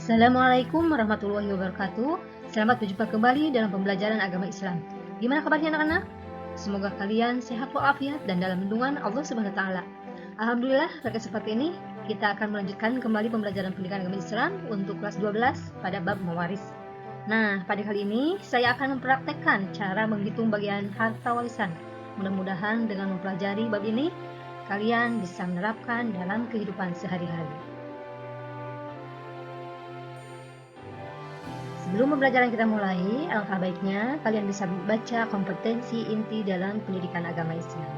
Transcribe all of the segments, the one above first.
Assalamualaikum warahmatullahi wabarakatuh. Selamat berjumpa kembali dalam pembelajaran agama Islam. Gimana kabarnya anak-anak? Semoga kalian sehat walafiat dan dalam lindungan Allah Subhanahu wa taala. Alhamdulillah, pada kesempatan ini kita akan melanjutkan kembali pembelajaran pendidikan agama Islam untuk kelas 12 pada bab mewaris. Nah, pada kali ini saya akan mempraktekkan cara menghitung bagian harta warisan. Mudah-mudahan dengan mempelajari bab ini, kalian bisa menerapkan dalam kehidupan sehari-hari. Sebelum pembelajaran kita mulai, alangkah baiknya kalian bisa membaca kompetensi inti dalam pendidikan agama Islam.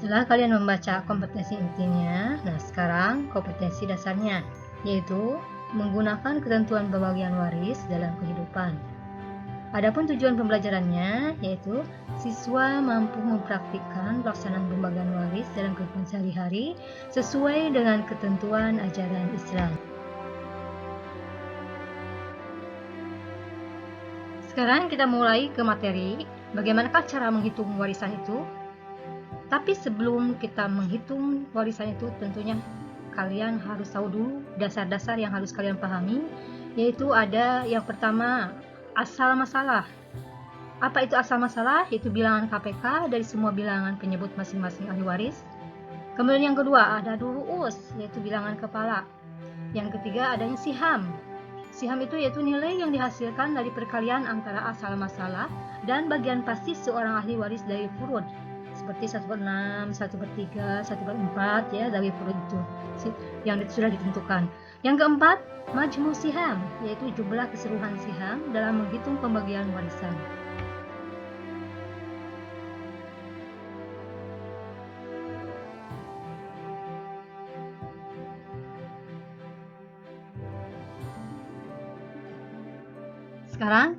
Setelah kalian membaca kompetensi intinya, nah sekarang kompetensi dasarnya, yaitu menggunakan ketentuan pembagian waris dalam kehidupan. Adapun tujuan pembelajarannya yaitu siswa mampu mempraktikkan pelaksanaan pembagian waris dalam kehidupan sehari-hari sesuai dengan ketentuan ajaran Islam. Sekarang kita mulai ke materi, bagaimanakah cara menghitung warisan itu? Tapi sebelum kita menghitung warisan itu, tentunya kalian harus tahu dulu dasar-dasar yang harus kalian pahami, yaitu ada yang pertama, asal masalah. Apa itu asal masalah? Yaitu bilangan KPK dari semua bilangan penyebut masing-masing ahli waris. Kemudian yang kedua ada ru'us, yaitu bilangan kepala. Yang ketiga adanya siham. Siham itu yaitu nilai yang dihasilkan dari perkalian antara asal masalah dan bagian pasti seorang ahli waris dari furud. Seperti 1/6, 1/3, 1/4 ya, dari furud itu yang sudah ditentukan. Yang keempat, majmu siham, yaitu jumlah keseluruhan siham dalam menghitung pembagian warisan. Sekarang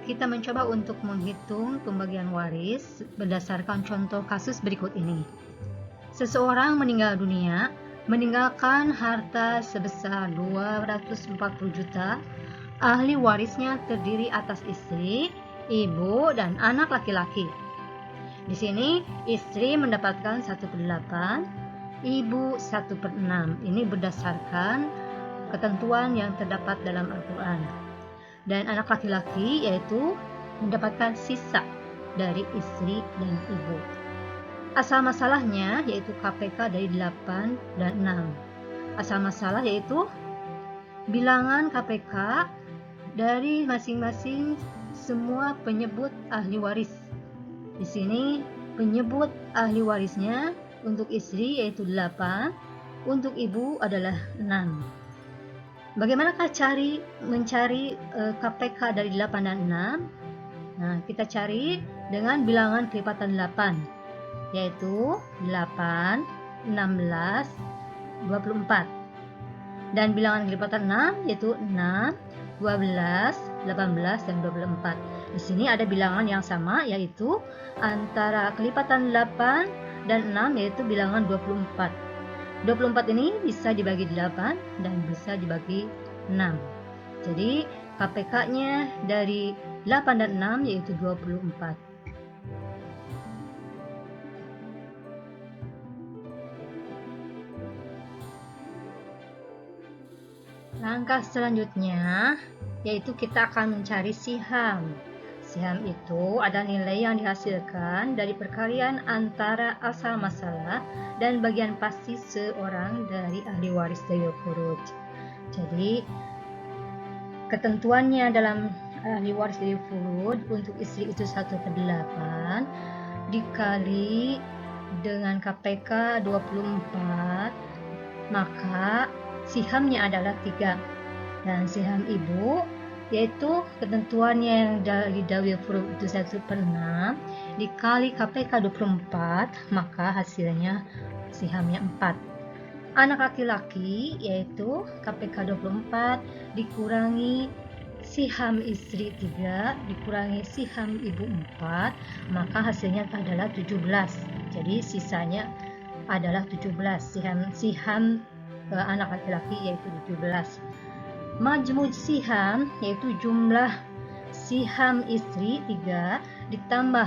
kita mencoba untuk menghitung pembagian waris berdasarkan contoh kasus berikut ini. Seseorang meninggal dunia, meninggalkan harta sebesar 240 juta. Ahli warisnya terdiri atas istri, ibu, dan anak laki-laki. Di sini istri mendapatkan 1/8, ibu 1/6. Ini berdasarkan ketentuan yang terdapat dalam Al-Quran. Dan anak laki-laki yaitu mendapatkan sisa dari istri dan ibu. Asal masalahnya yaitu KPK dari 8 dan 6. Asal masalah yaitu bilangan KPK dari masing-masing semua penyebut ahli waris. Di sini penyebut ahli warisnya untuk istri yaitu 8, untuk ibu adalah 6. Bagaimanakah mencari KPK dari 8 dan 6? Nah, kita cari dengan bilangan kelipatan 8, yaitu 8, 16, 24. Dan bilangan kelipatan 6 yaitu 6, 12, 18, dan 24. Di sini ada bilangan yang sama, yaitu antara kelipatan 8 dan 6 yaitu bilangan 24. 24 ini bisa dibagi 8 dan bisa dibagi 6. Jadi KPK-nya dari 8 dan 6 yaitu 24. Langkah selanjutnya yaitu kita akan mencari siham. Siham itu adalah nilai yang dihasilkan dari perkalian antara asal masalah dan bagian pasti seorang dari ahli waris dari furud. Jadi ketentuannya dalam ahli waris dari furud untuk istri itu 1/8 dikali dengan KPK 24, maka sihamnya adalah 3. Dan siham ibu yaitu ketentuannya yang dari dawil furud itu 1/6 dikali KPK 24, maka hasilnya sihamnya 4. Anak laki-laki yaitu KPK 24 dikurangi siham istri 3 dikurangi siham ibu 4, maka hasilnya adalah 17. Jadi sisanya adalah 17. Siham anak laki-laki yaitu 17. Majmu' siham yaitu jumlah siham istri 3 ditambah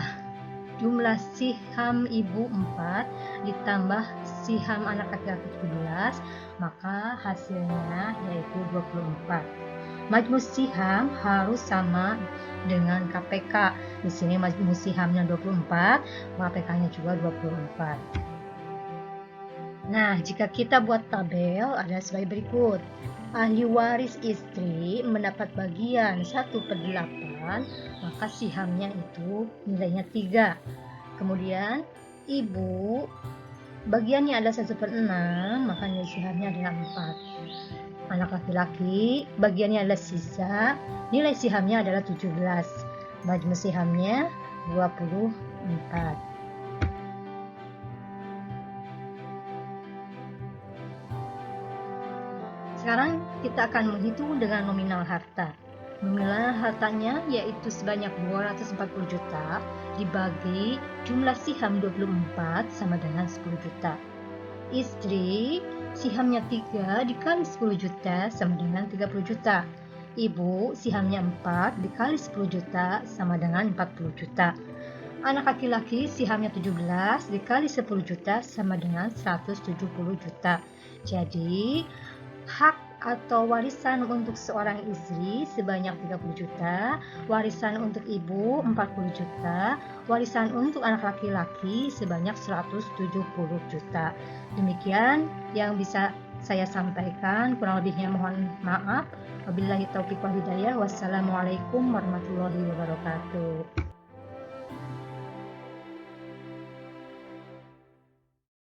jumlah siham ibu 4 ditambah siham anak laki-laki 17, maka hasilnya yaitu 24. Majmu siham harus sama dengan KPK. Di sini majmu sihamnya 24, KPK-nya juga 24. Nah, jika kita buat tabel ada sebagai berikut. Ahli waris istri mendapat bagian 1/8, maka sihamnya itu nilainya 3. Kemudian ibu bagiannya ada 1/6, maka nilai sihamnya adalah 4. Anak laki-laki bagiannya adalah sisa, nilai sihamnya adalah 17. Majmu sihamnya 24. Sekarang kita akan menghitung dengan nominal harta. Nominal hartanya yaitu sebanyak 240 juta dibagi jumlah siham 24 sama dengan 10 juta. Istri sihamnya 3 dikali 10 juta sama dengan 30 juta. Ibu sihamnya 4 dikali 10 juta sama dengan 40 juta. Anak laki-laki sihamnya 17 dikali 10 juta sama dengan 170 juta. Jadi hak atau warisan untuk seorang istri sebanyak 30 juta, warisan untuk ibu 40 juta, warisan untuk anak laki-laki sebanyak 170 juta. Demikian yang bisa saya sampaikan, kurang lebihnya mohon maaf. Wabillahi taufiq wal hidayah. Wassalamualaikum warahmatullahi wabarakatuh.